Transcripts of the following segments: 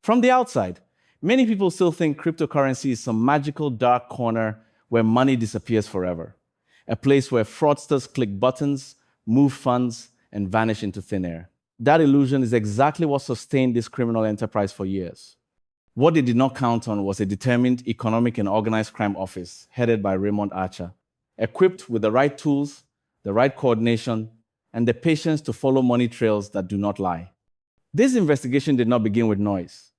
From the outside, many people still think cryptocurrency is some magical dark corner where money disappears forever, a place where fraudsters click buttons, move funds, and vanish into thin air. That illusion is exactly what sustained this criminal enterprise for years. What they did not count on was a determined economic and organized crime office headed by Raymond Archer, equipped with the right tools, the right coordination, and the patience to follow money trails that do not lie. This investigation did not begin with noise.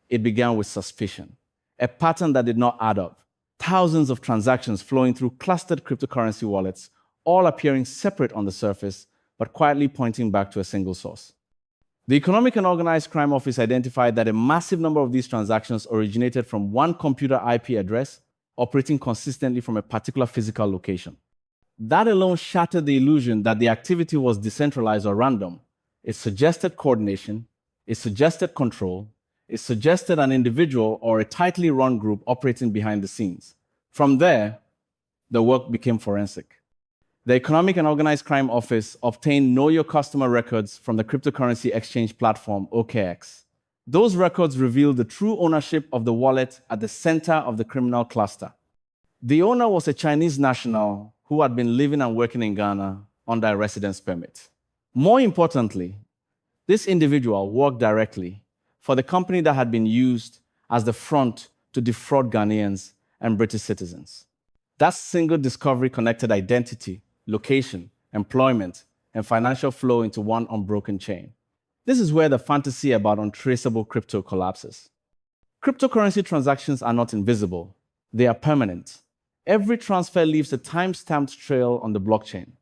It began with suspicion, a pattern that did not add up. Thousands of transactions flowing through clustered cryptocurrency wallets, all appearing separate on the surface, but quietly pointing back to a single source. The Economic and Organized Crime Office identified that a massive number of these transactions originated from one computer IP address operating consistently from a particular physical location. That alone shattered the illusion that the activity was decentralized or random. It suggested coordination, it suggested control, it suggested an individual or a tightly run group operating behind the scenes. From there, the work became forensic. The Economic and Organized Crime Office obtained Know Your Customer records from the cryptocurrency exchange platform OKX. Those records revealed the true ownership of the wallet at the center of the criminal cluster. The owner was a Chinese national who had been living and working in Ghana under a residence permit. More importantly, this individual worked directly for the company that had been used as the front to defraud Ghanaians and British citizens. That single discovery connected identity, location, employment, and financial flow into one unbroken chain. This is where the fantasy about untraceable crypto collapses. Cryptocurrency transactions are not invisible. They are permanent. Every transfer leaves a time-stamped trail on the blockchain.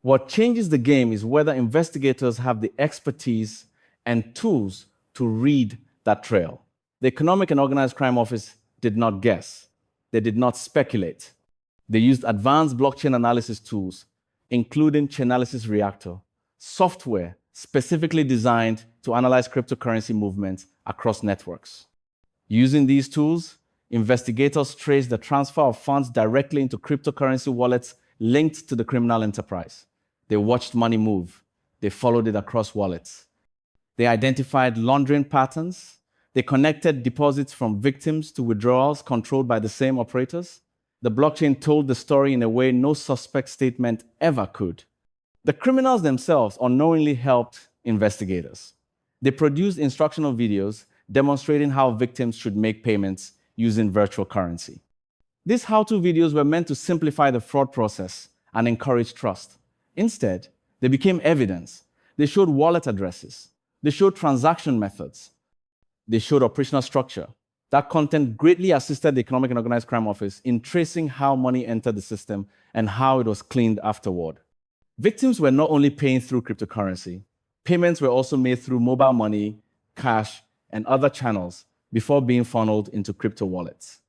What changes the game is whether investigators have the expertise and tools to read that trail. The Economic and Organized Crime Office did not guess. They did not speculate. They used advanced blockchain analysis tools, including Chainalysis Reactor, software specifically designed to analyze cryptocurrency movements across networks. Using these tools, investigators traced the transfer of funds directly into cryptocurrency wallets linked to the criminal enterprise. They watched money move. They followed it across wallets. They identified laundering patterns. They connected deposits from victims to withdrawals controlled by the same operators. The blockchain told the story in a way no suspect statement ever could. The criminals themselves unknowingly helped investigators. They produced instructional videos demonstrating how victims should make payments using virtual currency. These how-to videos were meant to simplify the fraud process and encourage trust. Instead, they became evidence. They showed wallet addresses. They showed transaction methods. They showed operational structure. That content greatly assisted the Economic and Organized Crime Office in tracing how money entered the system and how it was cleaned afterward. Victims were not only paying through cryptocurrency, payments were also made through mobile money, cash, and other channels before being funneled into crypto wallets.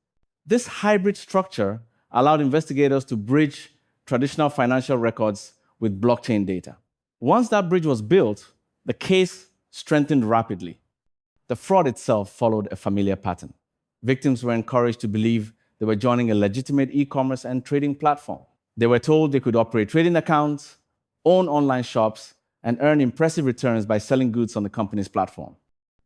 This hybrid structure allowed investigators to bridge traditional financial records with blockchain data. Once that bridge was built, the case strengthened rapidly. The fraud itself followed a familiar pattern. Victims were encouraged to believe they were joining a legitimate e-commerce and trading platform. They were told they could operate trading accounts, own online shops, and earn impressive returns by selling goods on the company's platform.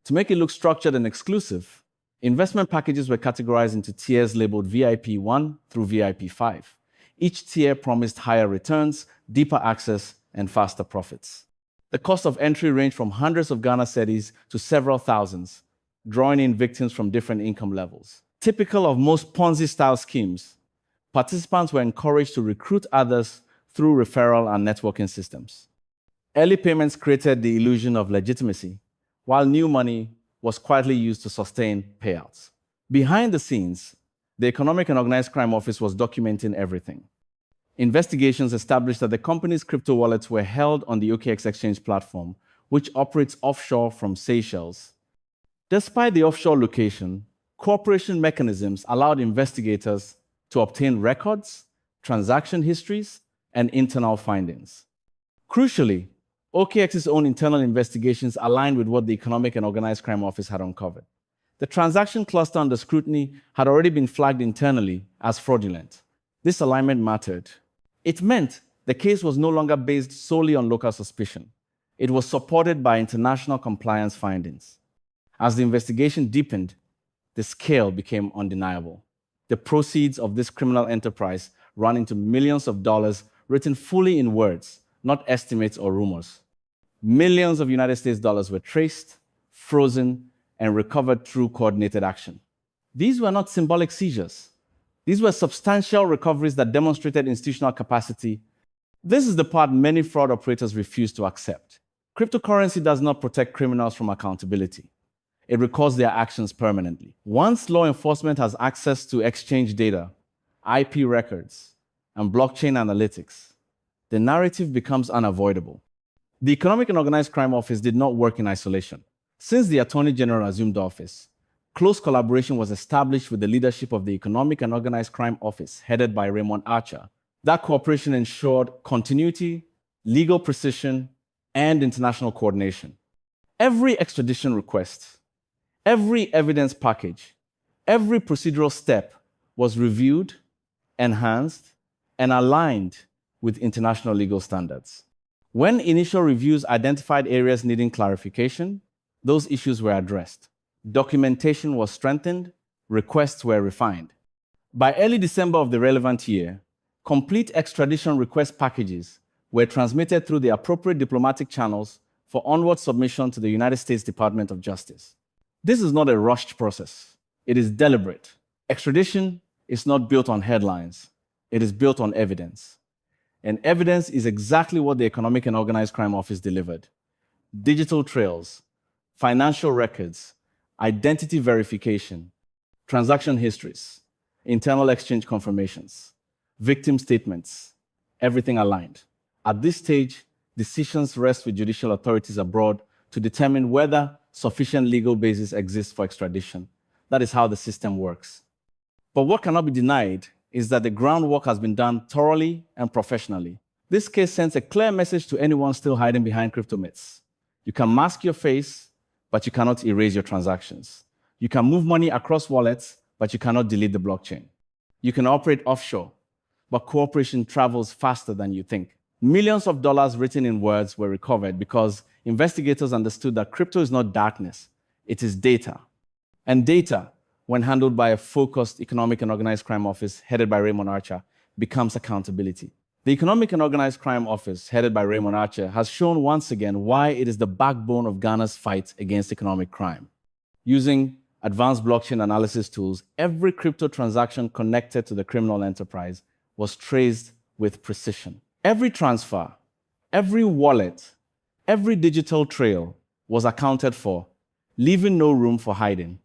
To make it look structured and exclusive, investment packages were categorized into tiers labeled VIP 1 through VIP 5. Each tier promised higher returns, deeper access, and faster profits. The cost of entry ranged from hundreds of Ghana cedis to several thousands, drawing in victims from different income levels. Typical of most Ponzi-style schemes, participants were encouraged to recruit others through referral and networking systems. Early payments created the illusion of legitimacy, while new money was quietly used to sustain payouts. Behind the scenes, the Economic and Organized Crime Office was documenting everything. Investigations established that the company's crypto wallets were held on the OKX exchange platform, which operates offshore from Seychelles. Despite the offshore location, cooperation mechanisms allowed investigators to obtain records, transaction histories, and internal findings. Crucially, OKX's own internal investigations aligned with what the Economic and Organized Crime Office had uncovered. The transaction cluster under scrutiny had already been flagged internally as fraudulent. This alignment mattered. It meant the case was no longer based solely on local suspicion. It was supported by international compliance findings. As the investigation deepened, the scale became undeniable. The proceeds of this criminal enterprise ran into millions of dollars written fully in words, not estimates or rumors. Millions of United States dollars were traced, frozen, and recovered through coordinated action. These were not symbolic seizures. These were substantial recoveries that demonstrated institutional capacity. This is the part many fraud operators refuse to accept. Cryptocurrency does not protect criminals from accountability. It records their actions permanently. Once law enforcement has access to exchange data, IP records, and blockchain analytics, the narrative becomes unavoidable. The Economic and Organized Crime Office did not work in isolation. Since the Attorney General assumed office, close collaboration was established with the leadership of the Economic and Organized Crime Office, headed by Raymond Archer. That cooperation ensured continuity, legal precision, and international coordination. Every extradition request, every evidence package, every procedural step was reviewed, enhanced, and aligned with international legal standards. When initial reviews identified areas needing clarification, those issues were addressed. Documentation was strengthened, requests were refined. By early December of the relevant year, complete extradition request packages were transmitted through the appropriate diplomatic channels for onward submission to the United States Department of Justice. This is not a rushed process. It is deliberate. Extradition is not built on headlines. It is built on evidence. And evidence is exactly what the Economic and Organized Crime Office delivered. Digital trails, financial records, identity verification, transaction histories, internal exchange confirmations, victim statements, everything aligned. At this stage, decisions rest with judicial authorities abroad to determine whether sufficient legal basis exists for extradition. That is how the system works. But what cannot be denied is that the groundwork has been done thoroughly and professionally. This case sends a clear message to anyone still hiding behind crypto myths. You can mask your face, but you cannot erase your transactions. You can move money across wallets, but you cannot delete the blockchain. You can operate offshore, but cooperation travels faster than you think. Millions of dollars written in words were recovered because investigators understood that crypto is not darkness, it is data. And data, when handled by a focused Economic and Organized Crime Office headed by Raymond Archer, becomes accountability. The Economic and Organized Crime Office, headed by Raymond Archer, has shown once again why it is the backbone of Ghana's fight against economic crime. Using advanced blockchain analysis tools, every crypto transaction connected to the criminal enterprise was traced with precision. Every transfer, every wallet, every digital trail was accounted for, leaving no room for hiding.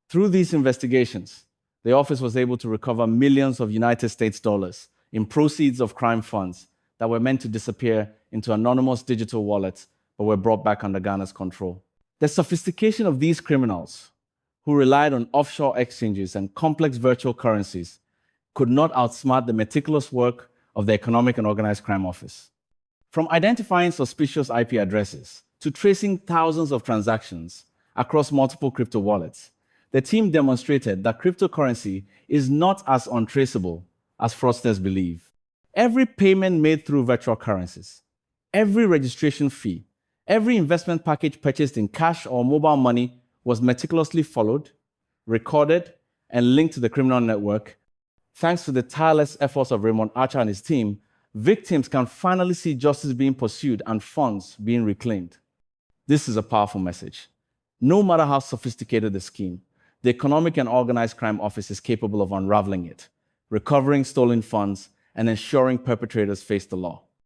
Through these investigations, the office was able to recover millions of United States dollars in proceeds of crime funds that were meant to disappear into anonymous digital wallets but were brought back under Ghana's control. The sophistication of these criminals, who relied on offshore exchanges and complex virtual currencies, could not outsmart the meticulous work of the Economic and Organized Crime Office. From identifying suspicious IP addresses to tracing thousands of transactions across multiple crypto wallets, the team demonstrated that cryptocurrency is not as untraceable as fraudsters believe. Every payment made through virtual currencies, every registration fee, every investment package purchased in cash or mobile money was meticulously followed, recorded, and linked to the criminal network. Thanks to the tireless efforts of Raymond Archer and his team, victims can finally see justice being pursued and funds being reclaimed. This is a powerful message. No matter how sophisticated the scheme, the Economic and Organized Crime Office is capable of unraveling it, recovering stolen funds, and ensuring perpetrators face the law.